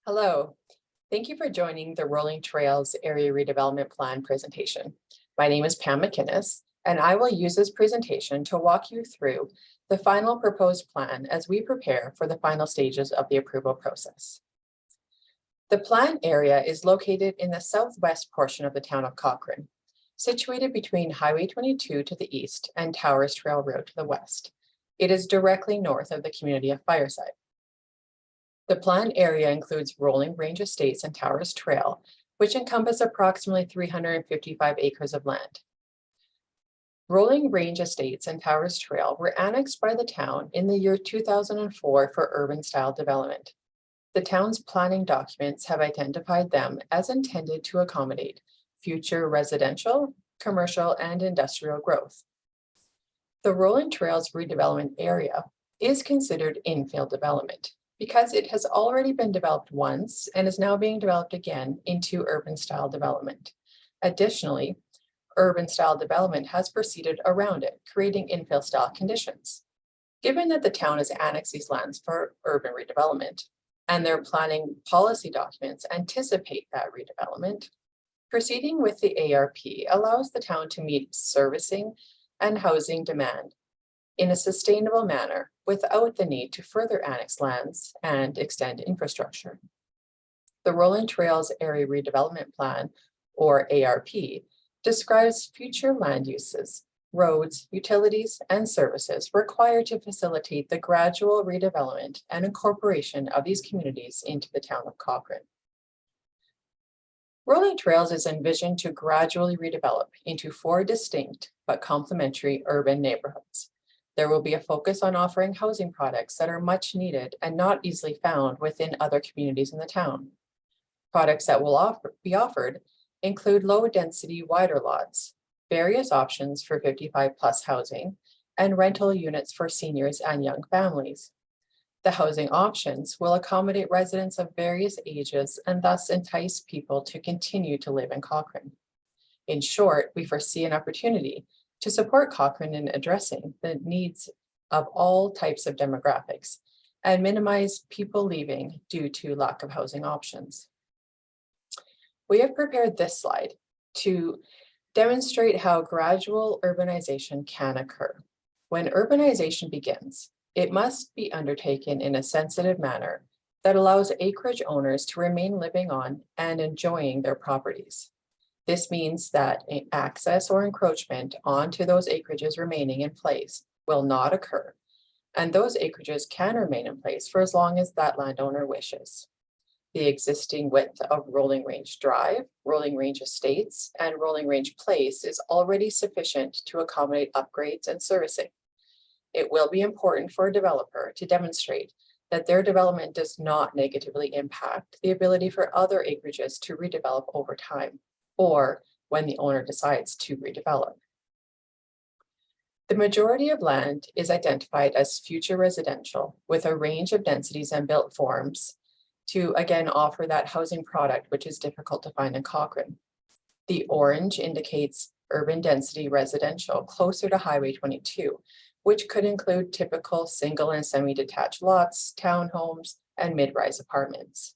Hello, thank you for joining the Rolling Trails Area Redevelopment Plan presentation. My name is Pam McInnes, and I will use this presentation to walk you through the final proposed plan as we prepare for the final stages of the approval process. The plan area is located in the southwest portion of the town of Cochrane, situated between Highway 22 to the east and Towers Trail Road to the west. It is directly north of the community of Fireside. The planned area includes Rolling Range Estates and Towers Trail, which encompass approximately 355 acres of land. Rolling Range Estates and Towers Trail were annexed by the town in the year 2004 for urban style development. The town's planning documents have identified them as intended to accommodate future residential, commercial, and industrial growth. The Rolling Trails redevelopment area is considered infill development, because it has already been developed once and is now being developed again into urban style development. Additionally, urban style development has proceeded around it, creating infill style conditions. Given that the town has annexed these lands for urban redevelopment and their planning policy documents anticipate that redevelopment, proceeding with the ARP allows the town to meet servicing and housing demand in a sustainable manner without the need to further annex lands and extend infrastructure. The Rolling Trails Area Redevelopment Plan, or ARP, describes future land uses, roads, utilities, and services required to facilitate the gradual redevelopment and incorporation of these communities into the town of Cochrane. Rolling Trails is envisioned to gradually redevelop into 4 distinct but complementary urban neighborhoods. There will be a focus on offering housing products that are much needed and not easily found within other communities in the town. Products that will be offered include low-density wider lots, various options for 55+ housing, and rental units for seniors and young families. The housing options will accommodate residents of various ages and thus entice people to continue to live in Cochrane. In short, we foresee an opportunity to support Cochrane in addressing the needs of all types of demographics and minimize people leaving due to lack of housing options. We have prepared this slide to demonstrate how gradual urbanization can occur. When urbanization begins, it must be undertaken in a sensitive manner that allows acreage owners to remain living on and enjoying their properties. This means that access or encroachment onto those acreages remaining in place will not occur, and those acreages can remain in place for as long as that landowner wishes. The existing width of Rolling Range Drive, Rolling Range Estates, and Rolling Range Place is already sufficient to accommodate upgrades and servicing. It will be important for a developer to demonstrate that their development does not negatively impact the ability for other acreages to redevelop over time, or when the owner decides to redevelop. The majority of land is identified as future residential with a range of densities and built forms to again offer that housing product which is difficult to find in Cochrane. The orange indicates urban density residential closer to Highway 22, which could include typical single and semi-detached lots, townhomes, and mid-rise apartments.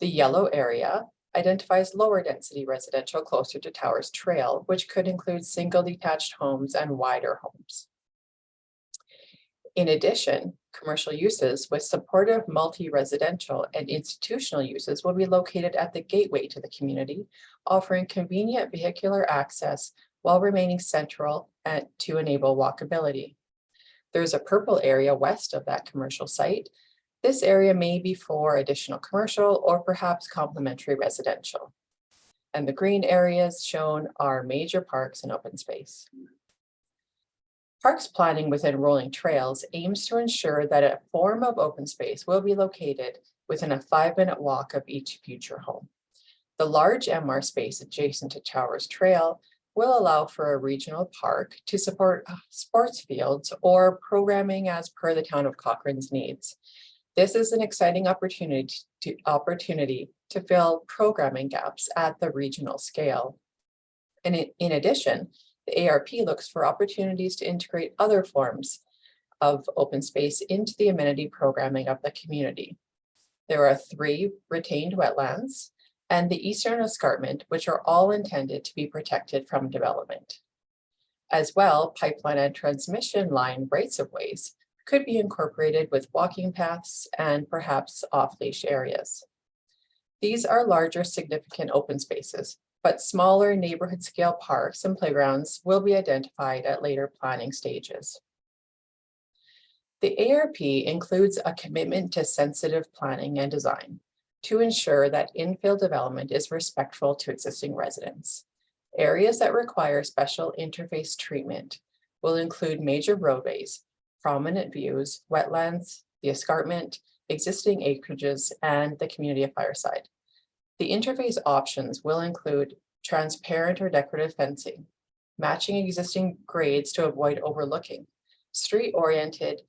The yellow area identifies lower density residential closer to Towers Trail, which could include single detached homes and wider homes. In addition, commercial uses with supportive multi-residential and institutional uses will be located at the gateway to the community, offering convenient vehicular access while remaining central and to enable walkability. There's a purple area west of that commercial site. This area may be for additional commercial or perhaps complementary residential. And the green areas shown are major parks and open space. Parks planning within Rolling Trails aims to ensure that a form of open space will be located within a 5-minute walk of each future home. The large MR space adjacent to Towers Trail will allow for a regional park to support sports fields or programming as per the town of Cochrane's needs. This is an exciting opportunity to fill programming gaps at the regional scale. And in addition, the ARP looks for opportunities to integrate other forms of open space into the amenity programming of the community. There are 3 retained wetlands and the eastern escarpment, which are all intended to be protected from development. As well, pipeline and transmission line rights-of-ways could be incorporated with walking paths and perhaps off-leash areas. These are larger significant open spaces, but smaller neighborhood-scale parks and playgrounds will be identified at later planning stages. The ARP includes a commitment to sensitive planning and design to ensure that infill development is respectful to existing residents. Areas that require special interface treatment will include major roadways, prominent views, wetlands, the escarpment, existing acreages, and the community of Fireside. The interface options will include transparent or decorative fencing, matching existing grades to avoid overlooking, street-oriented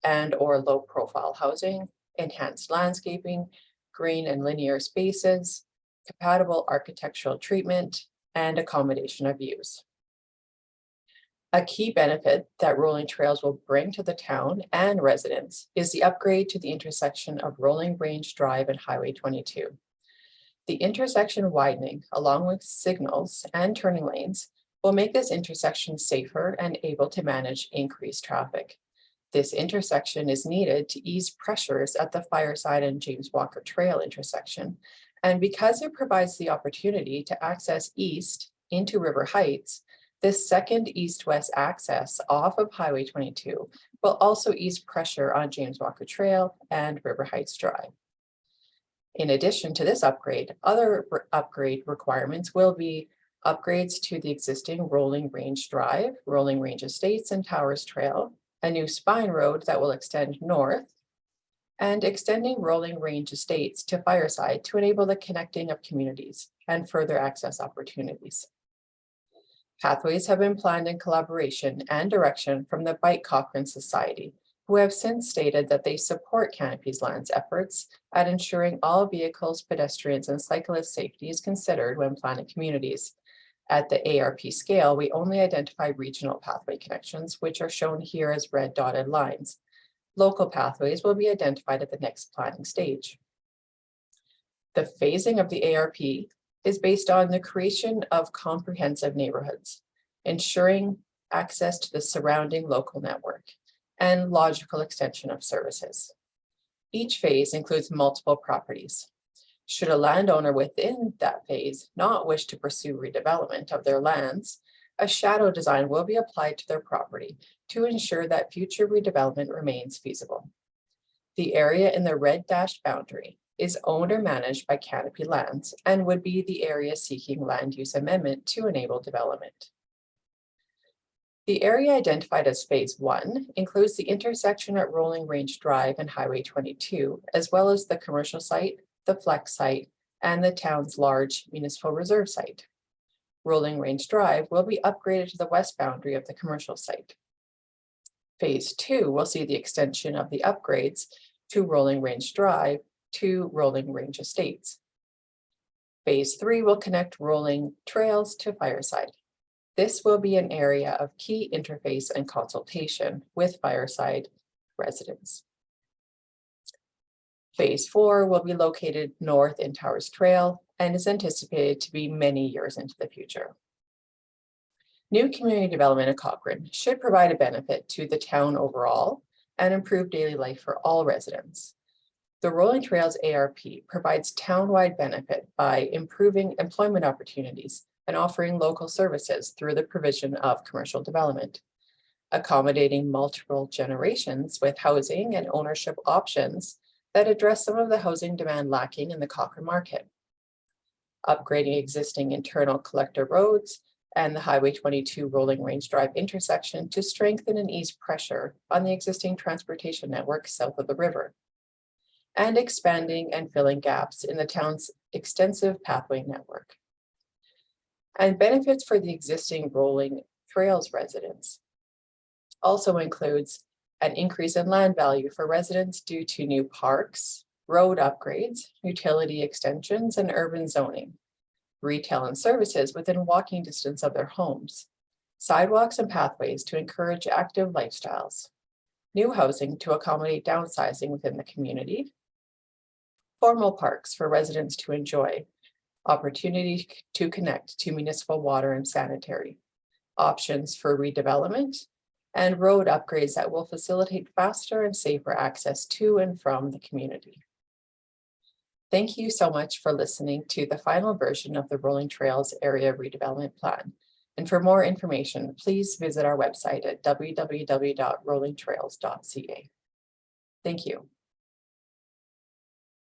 and/or low-profile housing, enhanced landscaping, green and linear spaces, compatible architectural treatment, and accommodation of views. A key benefit that Rolling Trails will bring to the town and residents is the upgrade to the intersection of Rolling Range Drive and Highway 22. The intersection widening, along with signals and turning lanes, will make this intersection safer and able to manage increased traffic. This intersection is needed to ease pressures at the Fireside and James Walker Trail intersection. And because it provides the opportunity to access east into River Heights, this second east-west access off of Highway 22 will also ease pressure on James Walker Trail and River Heights Drive. In addition to this upgrade, other upgrade requirements will be upgrades to the existing Rolling Range Drive, Rolling Range Estates and Towers Trail, a new spine road that will extend north, and extending Rolling Range Estates to Fireside to enable the connecting of communities and further access opportunities. Pathways have been planned in collaboration and direction from the Bike Cochrane Society, who have since stated that they support Canopy's Land's efforts at ensuring all vehicles, pedestrians, and cyclist safety is considered when planning communities. At the ARP scale, we only identify regional pathway connections, which are shown here as red dotted lines. Local pathways will be identified at the next planning stage. The phasing of the ARP is based on the creation of comprehensive neighborhoods, ensuring access to the surrounding local network, and logical extension of services. Each phase includes multiple properties. Should a landowner within that phase not wish to pursue redevelopment of their lands, a shadow design will be applied to their property to ensure that future redevelopment remains feasible. The area in the red dashed boundary is owned or managed by Canopy Lands and would be the area seeking land use amendment to enable development. The area identified as Phase 1 includes the intersection at Rolling Range Drive and Highway 22, as well as the commercial site, the flex site, and the town's large municipal reserve site. Rolling Range Drive will be upgraded to the west boundary of the commercial site. Phase 2 will see the extension of the upgrades to Rolling Range Drive to Rolling Range Estates. Phase 3 will connect Rolling Trails to Fireside. This will be an area of key interface and consultation with Fireside residents. Phase 4 will be located north in Towers Trail and is anticipated to be many years into the future. New community development at Cochrane should provide a benefit to the town overall and improve daily life for all residents. The Rolling Trails ARP provides town-wide benefit by improving employment opportunities and offering local services through the provision of commercial development, accommodating multiple generations with housing and ownership options that address some of the housing demand lacking in the Cochrane market, upgrading existing internal collector roads and the Highway 22 Rolling Range Drive intersection to strengthen and ease pressure on the existing transportation network south of the river, and expanding and filling gaps in the town's extensive pathway network. And benefits for the existing Rolling Trails residents also includes an increase in land value for residents due to new parks, road upgrades, utility extensions, and urban zoning, retail and services within walking distance of their homes, sidewalks and pathways to encourage active lifestyles, new housing to accommodate downsizing within the community, formal parks for residents to enjoy, opportunity to connect to municipal water and sanitary, options for redevelopment, and road upgrades that will facilitate faster and safer access to and from the community. Thank you so much for listening to the final version of the Rolling Trails Area Redevelopment Plan. And for more information, please visit our website at www.rollingtrails.ca. Thank you.